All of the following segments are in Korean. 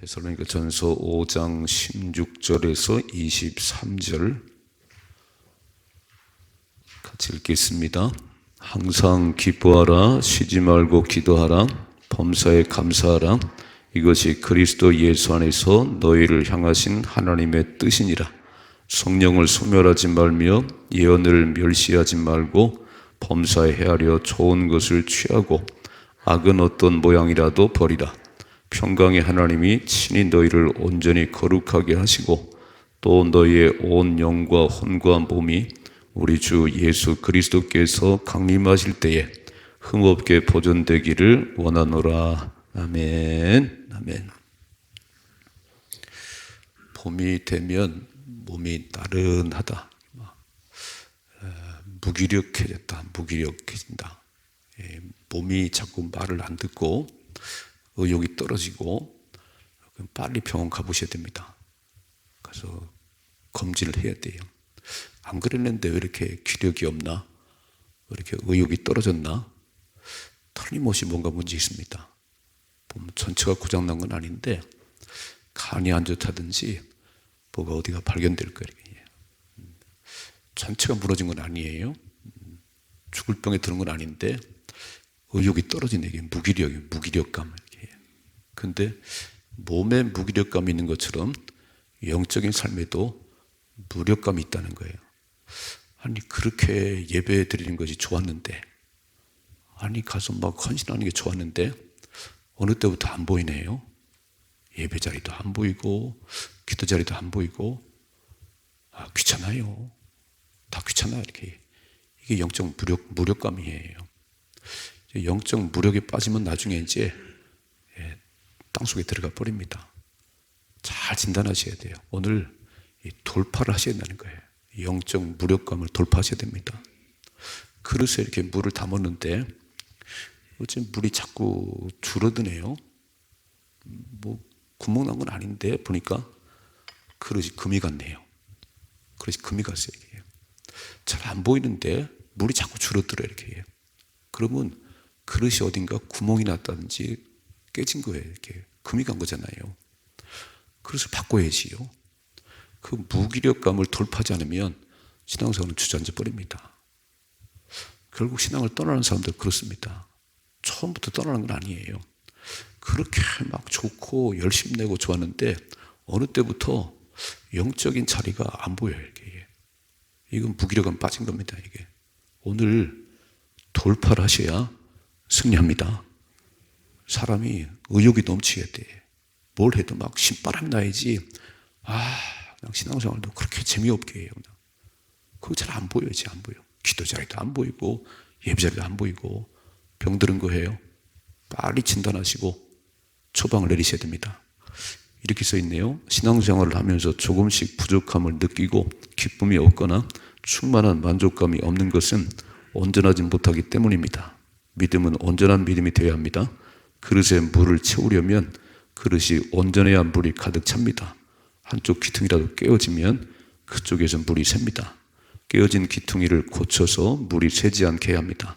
데살로니가전서 5장 16절에서 23절 같이 읽겠습니다. 항상 기뻐하라, 쉬지 말고 기도하라, 범사에 감사하라. 이것이 그리스도 예수 안에서 너희를 향하신 하나님의 뜻이니라. 성령을 소멸하지 말며 예언을 멸시하지 말고 범사에 헤아려 좋은 것을 취하고 악은 어떤 모양이라도 버리라. 평강의 하나님이 친히 너희를 온전히 거룩하게 하시고 또 너희의 온 영과 혼과 몸이 우리 주 예수 그리스도께서 강림하실 때에 흠없게 보존되기를 원하노라. 아멘. 아멘. 봄이 되면 몸이 나른하다, 무기력해진다. 몸이 자꾸 말을 안 듣고 의욕이 떨어지고 빨리 병원 가보셔야 됩니다. 가서 검진을 해야 돼요. 안 그랬는데 왜 이렇게 기력이 없나? 왜 이렇게 의욕이 떨어졌나? 틀림없이 뭔가 문제 있습니다. 보면 전체가 고장난 건 아닌데 간이 안 좋다든지 뭐가 어디가 발견될 거예요. 전체가 무너진 건 아니에요. 죽을 병에 드는 건 아닌데 의욕이 떨어지는 게 무기력감. 근데 몸에 무기력감이 있는 것처럼 영적인 삶에도 무력감이 있다는 거예요. 아니 그렇게 예배 드리는 것이 좋았는데, 아니 가서 막 헌신하는 게 좋았는데 어느 때부터 안 보이네요. 예배 자리도 안 보이고 기도 자리도 안 보이고, 귀찮아요. 다 귀찮아요. 이게 영적 무력감이에요. 영적 무력에 빠지면 나중에 이제 땅속에 들어가 버립니다. 잘 진단하셔야 돼요. 오늘 돌파를 하셔야 된다는 거예요. 영적 무력감을 돌파하셔야 됩니다. 그릇에 이렇게 물을 담았는데 어째 물이 자꾸 줄어드네요. 뭐 구멍 난 건 아닌데 보니까 그릇이 금이 갔네요. 그릇이 금이 갔어요. 잘 안 보이는데 물이 자꾸 줄어들어요. 이렇게. 그러면 그릇이 어딘가 구멍이 났다든지 깨진 거예요. 이렇게 금이 간 거잖아요. 그릇을 바꿔야지요. 그 무기력감을 돌파하지 않으면 신앙생활은 주저앉아 버립니다. 결국 신앙을 떠나는 사람들 그렇습니다. 처음부터 떠나는 건 아니에요. 그렇게 막 좋고 열심 내고 좋았는데 어느 때부터 영적인 자리가 안 보여요. 이게. 이건 무기력감 빠진 겁니다. 이게. 오늘 돌파를 하셔야 승리합니다. 사람이 의욕이 넘쳐야 돼. 뭘 해도 막 신바람이 나야지. 그냥 신앙생활도 그렇게 재미없게 해요. 그거 잘 안 보여요. 안 보여. 기도 자리도 안 보이고 예배 자리도 안 보이고 병드는 거 해요. 빨리 진단하시고 처방을 내리셔야 됩니다. 이렇게 써 있네요. 신앙생활을 하면서 조금씩 부족함을 느끼고 기쁨이 없거나 충만한 만족감이 없는 것은 온전하지 못하기 때문입니다. 믿음은 온전한 믿음이 되어야 합니다. 그릇에 물을 채우려면 그릇이 온전해야 물이 가득 찹니다. 한쪽 기퉁이라도 깨어지면 그쪽에서 물이 샙니다. 깨어진 기퉁이를 고쳐서 물이 새지 않게 해야 합니다.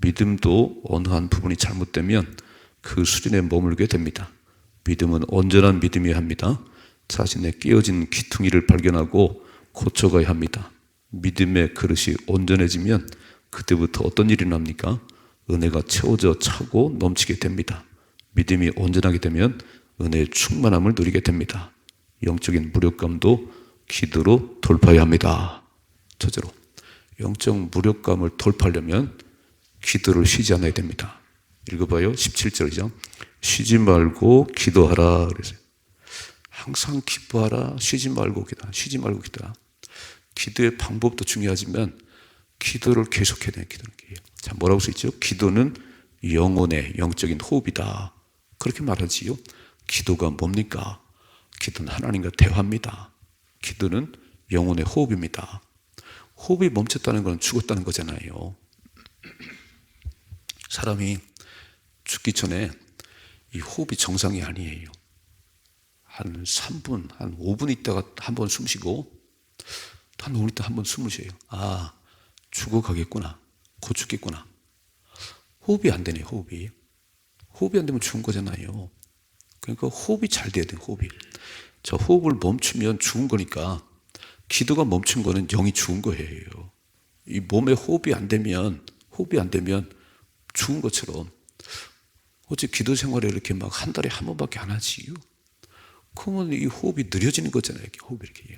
믿음도 어느 한 부분이 잘못되면 그 수준에 머물게 됩니다. 믿음은 온전한 믿음이어야 합니다. 자신의 깨어진 기퉁이를 발견하고 고쳐가야 합니다. 믿음의 그릇이 온전해지면 그때부터 어떤 일이 납니까? 은혜가 채워져 차고 넘치게 됩니다. 믿음이 온전하게 되면 은혜의 충만함을 누리게 됩니다. 영적인 무력감도 기도로 돌파해야 합니다. 첫째로, 영적 무력감을 돌파하려면 기도를 쉬지 않아야 됩니다. 읽어봐요. 17절이죠. 쉬지 말고 기도하라 그랬어요. 항상 기뻐하라, 쉬지 말고 기도하라. 쉬지 말고 기도하라. 기도의 방법도 중요하지만 기도를 계속해야 돼요. 자, 뭐라고 써 있죠? 기도는 영혼의 영적인 호흡이다. 그렇게 말하지요. 기도가 뭡니까? 기도는 하나님과 대화입니다. 기도는 영혼의 호흡입니다. 호흡이 멈췄다는 건 죽었다는 거잖아요. 사람이 죽기 전에 이 호흡이 정상이 아니에요. 한 3분, 한 5분 있다가 한 번 숨 쉬고 한 5분 있다가 한 번 숨을 쉬어요. 죽어가겠구나. 곧 죽겠구나. 호흡이 안 되네, 호흡이. 호흡이 안 되면 죽은 거잖아요. 그러니까 호흡이 잘 돼야 돼요. 호흡이. 자, 호흡을 멈추면 죽은 거니까 기도가 멈춘 거는 영이 죽은 거예요. 이 몸에 호흡이 안 되면 죽은 것처럼 어째 기도 생활을 이렇게 막 한 달에 한 번밖에 안 하지요? 그러면 이 호흡이 느려지는 거잖아요. 이렇게 호흡이 이렇게.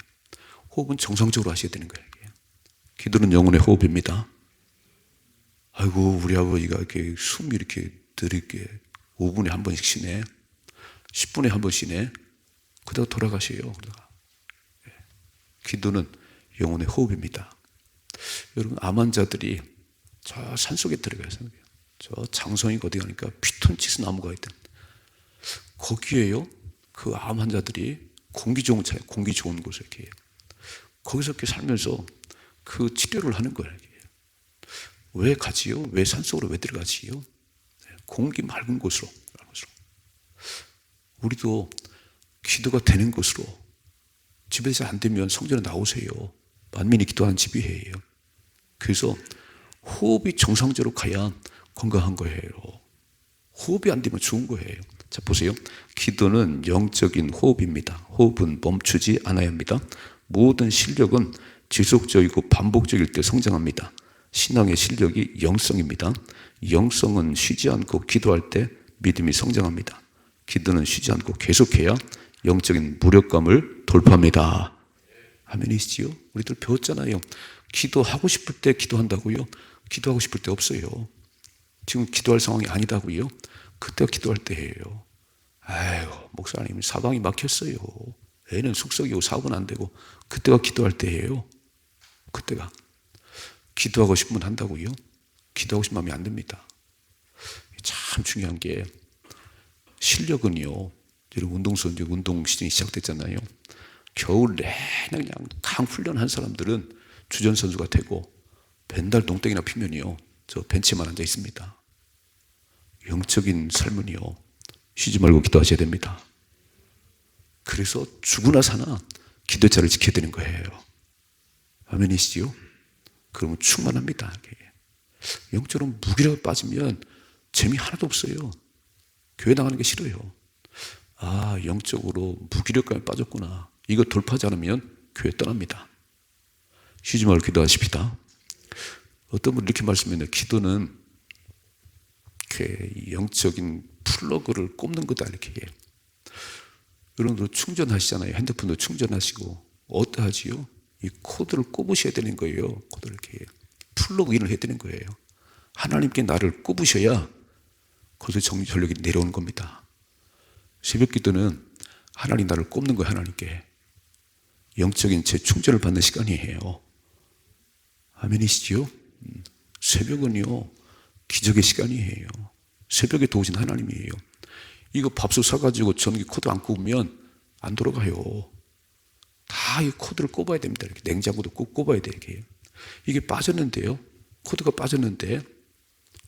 호흡은 정상적으로 하셔야 되는 거예요. 기도는 영혼의 호흡입니다. 아이고, 우리 아버지가 이렇게 숨이 이렇게 느리게 5분에 한 번씩 쉬네. 10분에 한 번 쉬네. 그러다가 돌아가셔요. 기도는 영혼의 호흡입니다. 여러분, 암 환자들이 저 산속에 들어가요. 저 장성이가 어디 가니까 피톤치스 나무가 있던 거기에요. 그 암 환자들이 공기 좋은 차에 공기 좋은 곳에 이렇게 거기서 이렇게 살면서 그 치료를 하는 거예요. 왜 가지요? 왜 산속으로 왜 들어가지요? 공기 맑은 곳으로. 우리도 기도가 되는 곳으로, 집에서 안 되면 성전에 나오세요. 만민이 기도하는 집이에요. 그래서 호흡이 정상적으로 가야 건강한 거예요. 호흡이 안 되면 죽은 거예요. 자, 보세요. 기도는 영적인 호흡입니다. 호흡은 멈추지 않아야 합니다. 모든 실력은 지속적이고 반복적일 때 성장합니다. 신앙의 실력이 영성입니다. 영성은 쉬지 않고 기도할 때 믿음이 성장합니다. 기도는 쉬지 않고 계속해야 영적인 무력감을 돌파합니다. 아멘이시지요? 우리들 배웠잖아요. 기도하고 싶을 때 기도한다고요? 기도하고 싶을 때 없어요. 지금 기도할 상황이 아니다고요? 그때가 기도할 때예요. 아이고, 목사님 사방이 막혔어요. 애는 숙석이고 사업은 안 되고 그때가 기도할 때예요. 그때가. 기도하고 싶으면 한다고요? 기도하고 싶은 마음이 안 듭니다. 참 중요한 게 실력은요. 여러분 운동선수 운동 시즌이 시작됐잖아요. 겨울 내내 그냥 강 훈련한 사람들은 주전 선수가 되고 맨날 농땡이나 피면요. 저 벤치에만 앉아 있습니다. 영적인 삶은요. 쉬지 말고 기도하셔야 됩니다. 그래서 죽으나 사나 기도자를 지켜야 되는 거예요. 아멘이시지요? 그러면 충만합니다. 영적으로 무기력에 빠지면 재미 하나도 없어요. 교회 나가는 게 싫어요. 아, 영적으로 무기력감에 빠졌구나. 이거 돌파하지 않으면 교회 떠납니다. 쉬지 말고 기도하십시다. 어떤 분이 이렇게 말씀했는데 기도는 이렇게 영적인 플러그를 꼽는 거다 이렇게 해요. 여러분도 충전하시잖아요. 핸드폰도 충전하시고 어떠하지요? 이 코드를 꼽으셔야 되는 거예요. 코드를 이렇게 플러그인을 해야 되는 거예요. 하나님께 나를 꼽으셔야 거기서 전력이 내려오는 겁니다. 새벽 기도는 하나님 나를 꼽는 거예요. 하나님께 영적인 재충전을 받는 시간이에요. 아멘이시지요? 새벽은요 기적의 시간이에요. 새벽에 도우신 하나님이에요. 이거 밥솥 사가지고 전기 코드 안 꼽으면 안 돌아가요. 다 이 코드를 꼽아야 됩니다. 이렇게 냉장고도 꼭 꼽아야 돼. 이렇게. 이게 빠졌는데요. 코드가 빠졌는데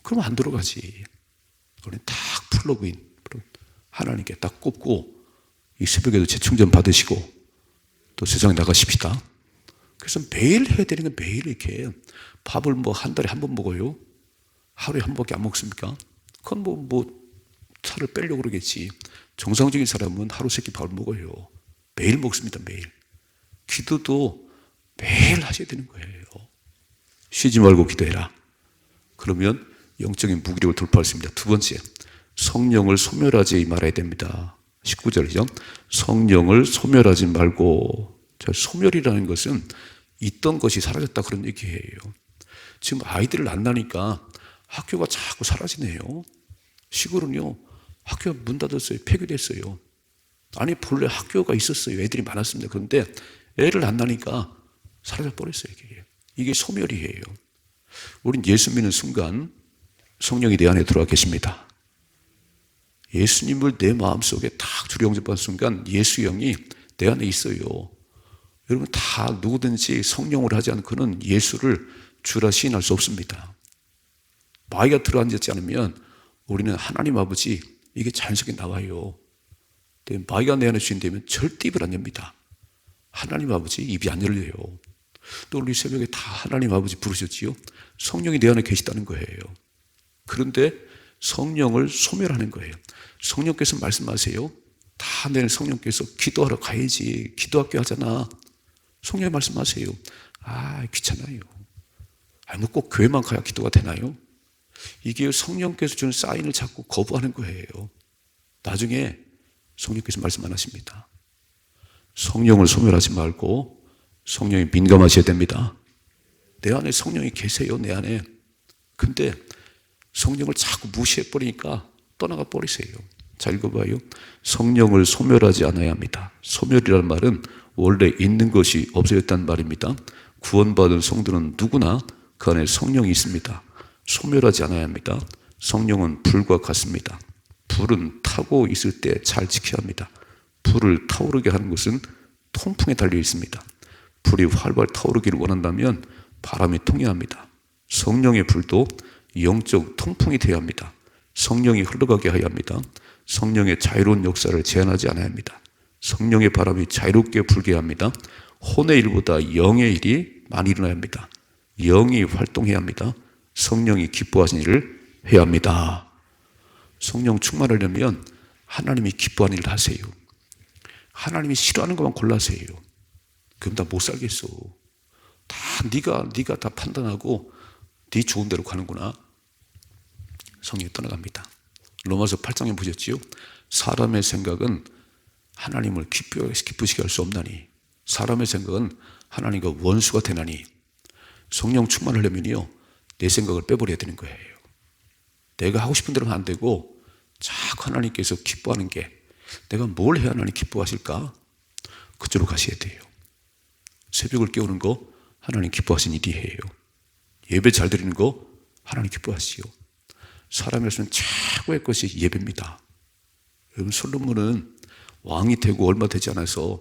그러면 안 돌아가지. 우리는 딱 플러그인 하나님께 딱 꼽고 이 새벽에도 재충전 받으시고 또 세상에 나가십시다. 그래서 매일 해야 되는 건 매일 이렇게 밥을 뭐 한 달에 한 번 먹어요. 하루에 한 번밖에 안 먹습니까? 그건 뭐 살을 빼려고 그러겠지. 정상적인 사람은 하루 세 끼 밥을 먹어요. 매일 먹습니다. 매일. 기도도 매일 하셔야 되는 거예요. 쉬지 말고 기도해라. 그러면 영적인 무기력을 돌파할 수 있습니다. 두 번째, 성령을 소멸하지 말아야 됩니다. 19절이죠. 성령을 소멸하지 말고. 소멸이라는 것은 있던 것이 사라졌다 그런 얘기예요. 지금 아이들을 안 낳으니까 학교가 자꾸 사라지네요. 시골은요 학교가 문 닫았어요. 폐교됐어요. 아니 본래 학교가 있었어요. 애들이 많았습니다. 그런데 애를 안 낳으니까 사라져 버렸어요. 이게 소멸이에요. 우린 예수 믿는 순간 성령이 내 안에 들어와 계십니다. 예수님을 내 마음속에 딱 주려 영접한 순간 예수 영이 내 안에 있어요. 여러분 다 누구든지 성령을 하지 않고는 예수를 주라 시인할 수 없습니다. 마귀가 들어앉지 않으면 우리는 하나님 아버지 이게 자연스럽게 나와요. 마귀가 내 안에 주인되면 절대 입을 안 엽니다. 하나님 아버지 입이 안 열려요. 또 우리 새벽에 다 하나님 아버지 부르셨지요. 성령이 내 안에 계시다는 거예요. 그런데 성령을 소멸하는 거예요. 성령께서 말씀하세요. 다 내일 성령께서 기도하러 가야지. 기도학교 하잖아. 성령이 말씀하세요. 귀찮아요. 뭐 꼭 교회만 가야 기도가 되나요? 이게 성령께서 주는 사인을 자꾸 거부하는 거예요. 나중에 성령께서 말씀 안 하십니다. 성령을 소멸하지 말고 성령에 민감하셔야 됩니다. 내 안에 성령이 계세요, 내 안에. 근데 성령을 자꾸 무시해버리니까 떠나가 버리세요. 자, 읽어봐요. 성령을 소멸하지 않아야 합니다. 소멸이라는 말은 원래 있는 것이 없어졌다는 말입니다. 구원받은 성도는 누구나 그 안에 성령이 있습니다. 소멸하지 않아야 합니다. 성령은 불과 같습니다. 불은 타고 있을 때 잘 지켜야 합니다. 불을 타오르게 하는 것은 통풍에 달려 있습니다. 불이 활발 타오르기를 원한다면 바람이 통해야 합니다. 성령의 불도 영적 통풍이 되어야 합니다. 성령이 흘러가게 해야 합니다. 성령의 자유로운 역사를 제한하지 않아야 합니다. 성령의 바람이 자유롭게 불게 합니다. 혼의 일보다 영의 일이 많이 일어나야 합니다. 영이 활동해야 합니다. 성령이 기뻐하신 일을 해야 합니다. 성령 충만하려면 하나님이 기뻐하는 일을 하세요. 하나님이 싫어하는 것만 골라세요. 그럼 다 못 살겠어. 다 네가 다 판단하고 네 좋은 대로 가는구나. 성령이 떠나갑니다. 로마서 8장에 보셨지요? 사람의 생각은 하나님을 기쁘시게 할 수 없나니, 사람의 생각은 하나님과 원수가 되나니. 성령 충만하려면요, 내 생각을 빼버려야 되는 거예요. 내가 하고 싶은 대로 하면 안 되고 자꾸 하나님께서 기뻐하는 게, 내가 뭘 해야 하나님 기뻐하실까? 그쪽으로 가셔야 돼요. 새벽을 깨우는 거 하나님 기뻐하신 일이에요. 예배 잘 드리는 거 하나님 기뻐하시오. 사람이었으면 최고의 것이 예배입니다. 여러분, 솔로몬은 왕이 되고 얼마 되지 않아서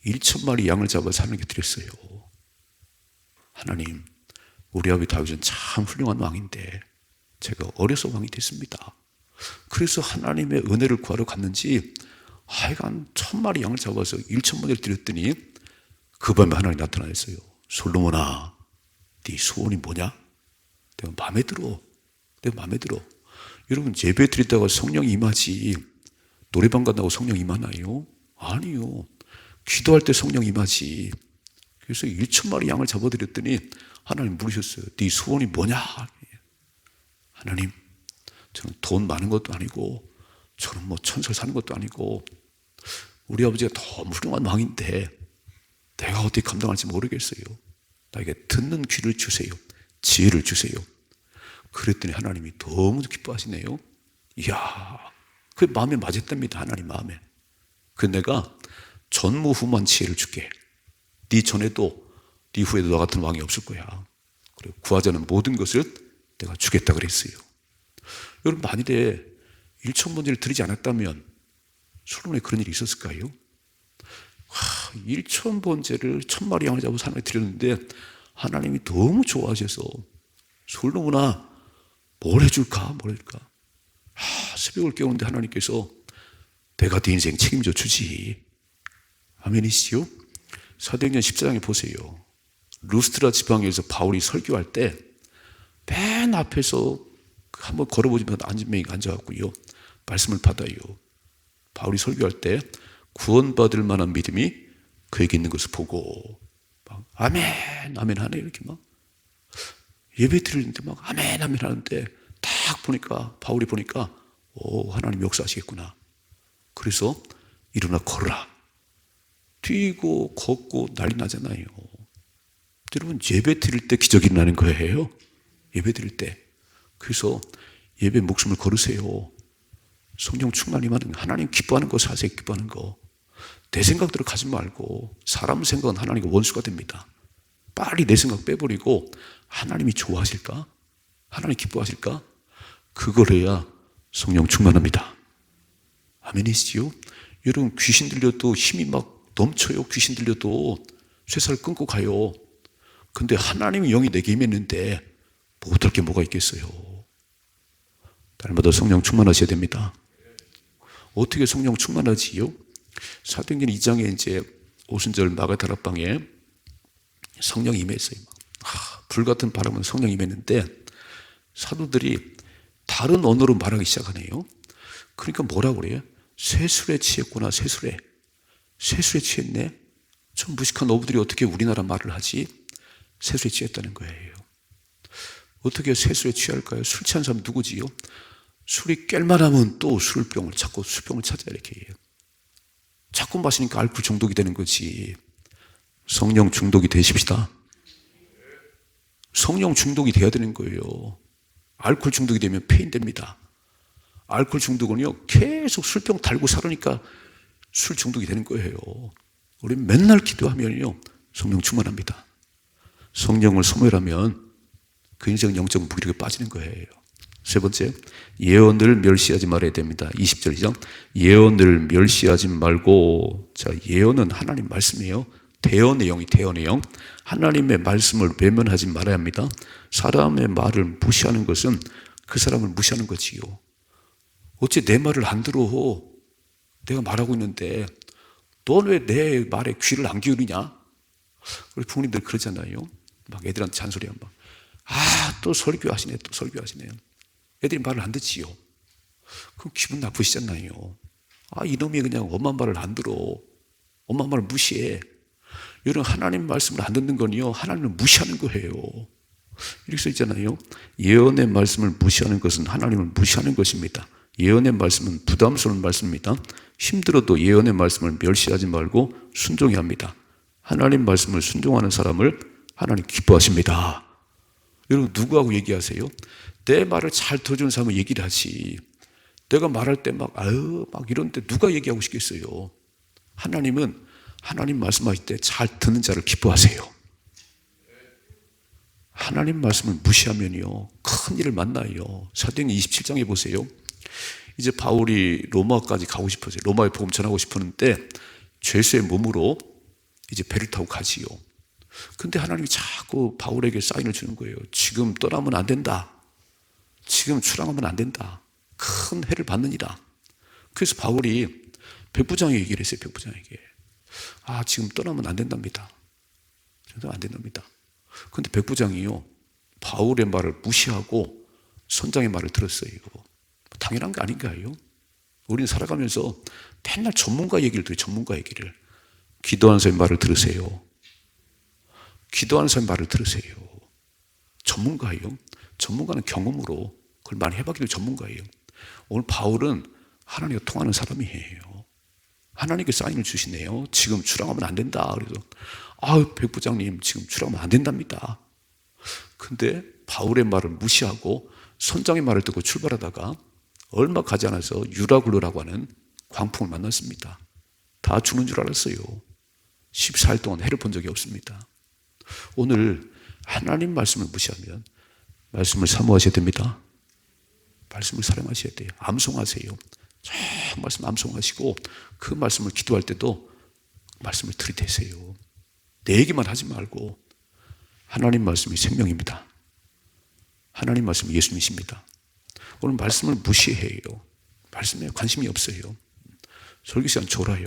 1,000마리 양을 잡아서 하나님께 드렸어요. 하나님, 우리 아버지 다윗은 참 훌륭한 왕인데 제가 어려서 왕이 됐습니다. 그래서 하나님의 은혜를 구하러 갔는지 하여간 1,000마리 양을 잡아서 1,000마리를 드렸더니 그 밤에 하나님이 나타나셨어요. 솔로몬아, 네 소원이 뭐냐? 내가 마음에 들어. 여러분, 예배 드리다가 성령이 임하지 노래방 간다고 성령 임하나요? 아니요. 기도할 때 성령 임하지. 그래서 1,000마리 양을 잡아드렸더니 하나님 물으셨어요. 네 소원이 뭐냐? 하나님, 저는 돈 많은 것도 아니고 저는 뭐 천설 사는 것도 아니고 우리 아버지가 너무 훌륭한 왕인데 내가 어떻게 감당할지 모르겠어요. 나에게 듣는 귀를 주세요. 지혜를 주세요. 그랬더니 하나님이 너무 기뻐하시네요. 이야, 그게 마음에 맞았답니다. 하나님 마음에. 그 내가 전무후무한 지혜를 줄게. 네 전에도 네 후에도 너 같은 왕이 없을 거야. 그리고 구하자는 모든 것을 내가 주겠다 그랬어요. 여러분, 만일에 1,000번째를 드리지 않았다면 솔로몬에 그런 일이 있었을까요? 1,000번째를 1,000마리 양을 잡아서 하나님께 드렸는데 하나님이 너무 좋아하셔서 솔로몬아, 뭘 해줄까? 새벽을 깨우는데 하나님께서 내가 네 인생 책임져 주지. 아멘이시죠? 사도행전 14장에 보세요. 루스트라 지방에서 바울이 설교할 때 맨 앞에서 한번 걸어보지만 앉은 명이 앉아갖고요, 말씀을 받아요. 바울이 설교할 때 구원받을 만한 믿음이 그에게 있는 것을 보고 막 아멘 아멘 하네. 이렇게 막 예배 드리는데 막 아멘 아멘 하는데 딱 보니까, 바울이 보니까 하나님 역사하시겠구나. 그래서 일어나 걸어라. 뛰고 걷고 난리 나잖아요. 여러분, 예배 드릴 때 기적이 일어나는 거예요. 예배 드릴 때. 그래서 예배 목숨을 걸으세요. 성령 충만이면 하나님 기뻐하는 거 사세요. 기뻐하는 거. 내 생각대로 가지 말고, 사람 생각은 하나님과 원수가 됩니다. 빨리 내 생각 빼버리고 하나님이 좋아하실까? 하나님 기뻐하실까? 그걸 해야 성령 충만합니다. 아멘이시죠? 여러분, 귀신 들려도 힘이 막 넘쳐요. 귀신 들려도 쇠살 끊고 가요. 근데 하나님의 영이 내게 임했는데 못할 게 뭐가 있겠어요? 날마다 성령 충만하셔야 됩니다. 어떻게 성령 충만하지요? 사도행전 2장에 이제 오순절 마가다락방에 성령이 임했어요. 불같은 바람은 성령이 임했는데 사도들이 다른 언어로 말하기 시작하네요. 그러니까 뭐라고 그래요? 세술에 취했구나. 세술에 취했네. 저 무식한 어부들이 어떻게 우리나라 말을 하지? 세술에 취했다는 거예요. 어떻게 세술에 취할까요? 술 취한 사람 누구지요? 술이 깰만하면 또 술병을 찾고 술병을 찾아 이렇게 해요. 자꾸 마시니까 알코올 중독이 되는 거지. 성령 중독이 되십시다. 성령 중독이 돼야 되는 거예요. 알코올 중독이 되면 폐인됩니다. 알코올 중독은요, 계속 술병 달고 살으니까 술 중독이 되는 거예요. 우리는 맨날 기도하면요, 성령 충만합니다. 성령을 소멸하면 그 인생 영적 무기력에 빠지는 거예요. 세 번째, 예언을 멸시하지 말아야 됩니다. 20절이죠. 예언을 멸시하지 말고, 자, 예언은 하나님 말씀이에요. 대언의 영이 대언의 영. 하나님의 말씀을 외면하지 말아야 합니다. 사람의 말을 무시하는 것은 그 사람을 무시하는 거지요. 어째 내 말을 안 들어? 내가 말하고 있는데 넌 왜 내 말에 귀를 안 기울이냐? 우리 부모님들 그러잖아요. 막 애들한테 잔소리하면 또 설교하시네, 또 설교하시네요. 애들이 말을 안 듣지요. 그럼 기분 나쁘시잖아요. 이놈이 그냥 엄마 말을 안 들어. 엄마 말을 무시해. 이런 하나님 말씀을 안 듣는 건요, 하나님을 무시하는 거예요. 이렇게 써 있잖아요. 예언의 말씀을 무시하는 것은 하나님을 무시하는 것입니다. 예언의 말씀은 부담스러운 말씀입니다. 힘들어도 예언의 말씀을 멸시하지 말고 순종해야 합니다. 하나님 말씀을 순종하는 사람을 하나님 기뻐하십니다. 여러분, 누구하고 얘기하세요? 내 말을 잘 들어주는 사람은 얘기를 하지. 내가 말할 때 막 이런데 누가 얘기하고 싶겠어요? 하나님은 하나님 말씀하실 때 잘 듣는 자를 기뻐하세요. 하나님 말씀을 무시하면요, 큰 일을 만나요. 사도행전 27장에 보세요. 이제 바울이 로마까지 가고 싶어서요. 로마에 복음 전하고 싶었는데 죄수의 몸으로 이제 배를 타고 가지요. 근데 하나님이 자꾸 바울에게 사인을 주는 거예요. 지금 떠나면 안 된다. 지금 출항하면 안 된다. 큰 해를 받느니라. 그래서 바울이 백부장에게 얘기를 했어요. 백부장에게. 지금 떠나면 안 된답니다. 안 된답니다. 근데 백부장이요, 바울의 말을 무시하고 선장의 말을 들었어요. 당연한 게 아닌가요? 우리는 살아가면서 맨날 전문가 얘기를 들어요. 전문가 얘기를. 기도하는 사람의 말을 들으세요. 기도하는 사람의 말을 들으세요. 전문가예요. 전문가는 경험으로 그걸 많이 해봤기 때문에 전문가예요. 오늘 바울은 하나님과 통하는 사람이에요. 하나님께 사인을 주시네요. 지금 출항하면 안 된다. 그래서 백부장님, 지금 출항하면 안 된답니다. 근데 바울의 말을 무시하고 선장의 말을 듣고 출발하다가 얼마 가지 않아서 유라굴로라고 하는 광풍을 만났습니다. 다 죽는 줄 알았어요. 14일 동안 해를 본 적이 없습니다. 오늘 하나님 말씀을 무시하면 말씀을 사모하셔야 됩니다. 말씀을 사랑하셔야 돼요. 암송하세요. 쫙 말씀 암송하시고 그 말씀을 기도할 때도 말씀을 들이대세요. 내 얘기만 하지 말고 하나님 말씀이 생명입니다. 하나님 말씀이 예수님이십니다. 오늘 말씀을 무시해요. 말씀에 관심이 없어요. 설교 시간 졸아요.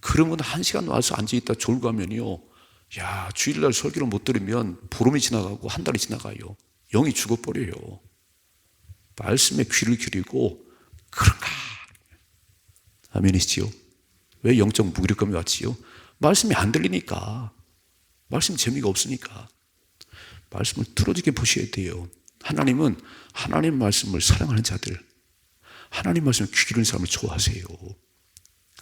그러면 1시간 와서 앉아있다 졸고 하면요, 주일날 설교를 못 들으면 보름이 지나가고 한 달이 지나가요. 영이 죽어버려요. 말씀에 귀를 기울이고 그런가? 아멘이시지요? 왜 영적 무기력감이 왔지요? 말씀이 안 들리니까. 말씀 재미가 없으니까. 말씀을 뚫어지게 보셔야 돼요. 하나님은 하나님 말씀을 사랑하는 자들, 하나님 말씀을 귀 기울이는 사람을 좋아하세요.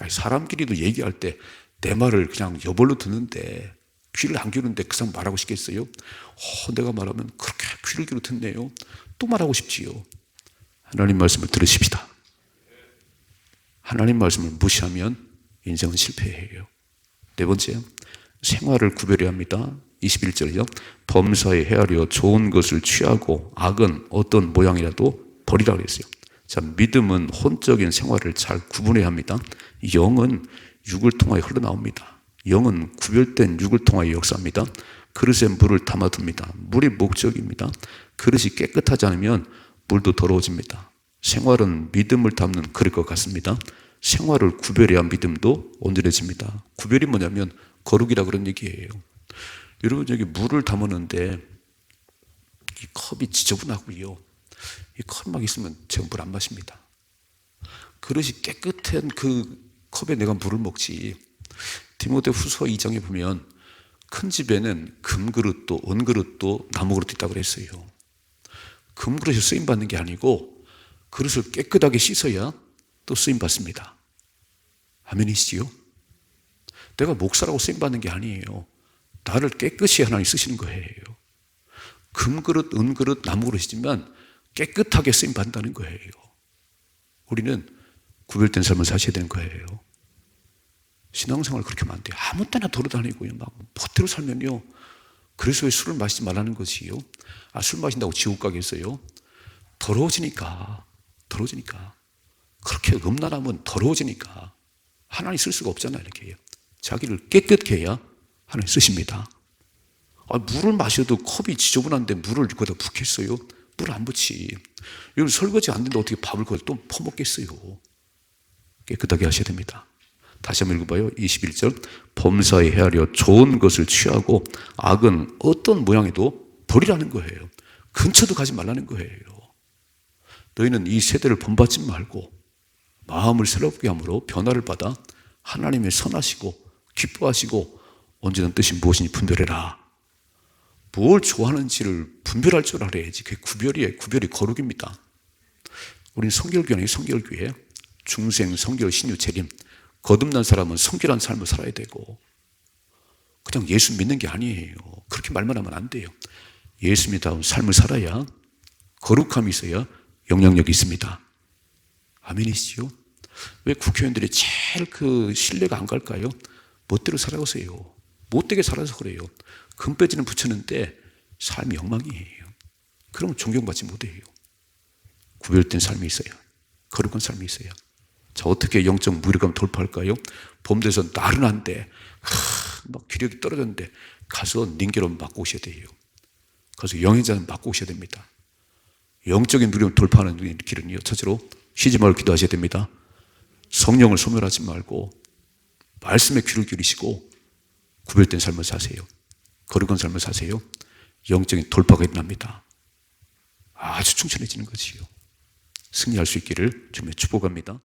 사람끼리도 얘기할 때 내 말을 그냥 여벌로 듣는데 귀를 안 기울이는데 그 사람 말하고 싶겠어요? 내가 말하면 그렇게 귀를 기울여 듣네요. 또 말하고 싶지요. 하나님 말씀을 들으십시다. 하나님 말씀을 무시하면 인생은 실패해요. 네 번째, 생활을 구별해야 합니다. 21절이죠. 범사에 헤아려 좋은 것을 취하고 악은 어떤 모양이라도 버리라 그랬어요. 자, 믿음은 혼적인 생활을 잘 구분해야 합니다. 영은 육을 통하여 흘러나옵니다. 영은 구별된 육을 통하여 역사합니다. 그릇에 물을 담아둡니다. 물이 목적입니다. 그릇이 깨끗하지 않으면 물도 더러워집니다. 생활은 믿음을 담는 그릇과 같습니다. 생활을 구별해야 믿음도 온전해집니다. 구별이 뭐냐면 거룩이라 그런 얘기예요. 여러분, 여기 물을 담았는데 이 컵이 지저분하고요, 이 컵 막 있으면 제가 물 안 마십니다. 그릇이 깨끗한 그 컵에 내가 물을 먹지. 디모데후서 2장에 보면 큰 집에는 금그릇도 은그릇도 나무그릇도 있다고 그랬어요. 금그릇이 쓰임받는 게 아니고 그릇을 깨끗하게 씻어야 또 쓰임받습니다. 아멘이시지요? 내가 목사라고 쓰임받는 게 아니에요. 나를 깨끗이 하나님 쓰시는 거예요. 금그릇, 은그릇, 나무그릇이지만 깨끗하게 쓰임받는다는 거예요. 우리는 구별된 삶을 사셔야 되는 거예요. 신앙생활 그렇게 하면 안 돼요. 아무 때나 돌아다니고요. 막 멋대로 살면요. 그래서 왜 술을 마시지 말라는 거지요? 술 마신다고 지옥 가겠어요? 더러워지니까. 그렇게 음란하면 더러워지니까. 하나님 쓸 수가 없잖아요. 이렇게. 자기를 깨끗게 해야 하나님 쓰십니다. 물을 마셔도 컵이 지저분한데 물을 거기다 붓겠어요? 물 안 붓지. 여러분 설거지 안 되는데 어떻게 밥을 거기다 또 퍼먹겠어요? 깨끗하게 하셔야 됩니다. 다시 한번 읽어봐요. 21절. 범사에 헤아려 좋은 것을 취하고 악은 어떤 모양에도 버리라는 거예요. 근처도 가지 말라는 거예요. 너희는 이 세대를 본받지 말고 마음을 새롭게 함으로 변화를 받아 하나님의 선하시고 기뻐하시고 온전한 뜻이 무엇인지 분별해라. 뭘 좋아하는지를 분별할 줄 알아야지. 그게 구별이 거룩입니다. 우리는 성결교회 아니에요. 성결교회. 중생, 성결, 신유, 재림. 거듭난 사람은 성결한 삶을 살아야 되고 그냥 예수 믿는 게 아니에요. 그렇게 말만 하면 안 돼요. 예수 믿다운 삶을 살아야 거룩함이 있어야 영향력이 있습니다. 아멘이시죠? 왜 국회의원들이 제일 신뢰가 안 갈까요? 멋대로 살아가세요. 못되게 살아서 그래요. 금배지는 붙였는데 삶이 엉망이에요. 그러면 존경받지 못해요. 구별된 삶이 있어야, 거룩한 삶이 있어야. 자, 어떻게 영적 무력감 돌파할까요? 봄돼서 나른한데 막 기력이 떨어졌는데 가서 닌게로 맞고 오셔야 돼요. 가서 영행자는 맞고 오셔야 됩니다. 영적인 무력을 돌파하는 길은요, 첫째로 쉬지 말고 기도하셔야 됩니다. 성령을 소멸하지 말고 말씀에 귀를 기울이시고 구별된 삶을 사세요. 거룩한 삶을 사세요. 영적인 돌파가 일어납니다. 아주 충천해지는 거지요. 승리할 수 있기를 주님의 축복합니다.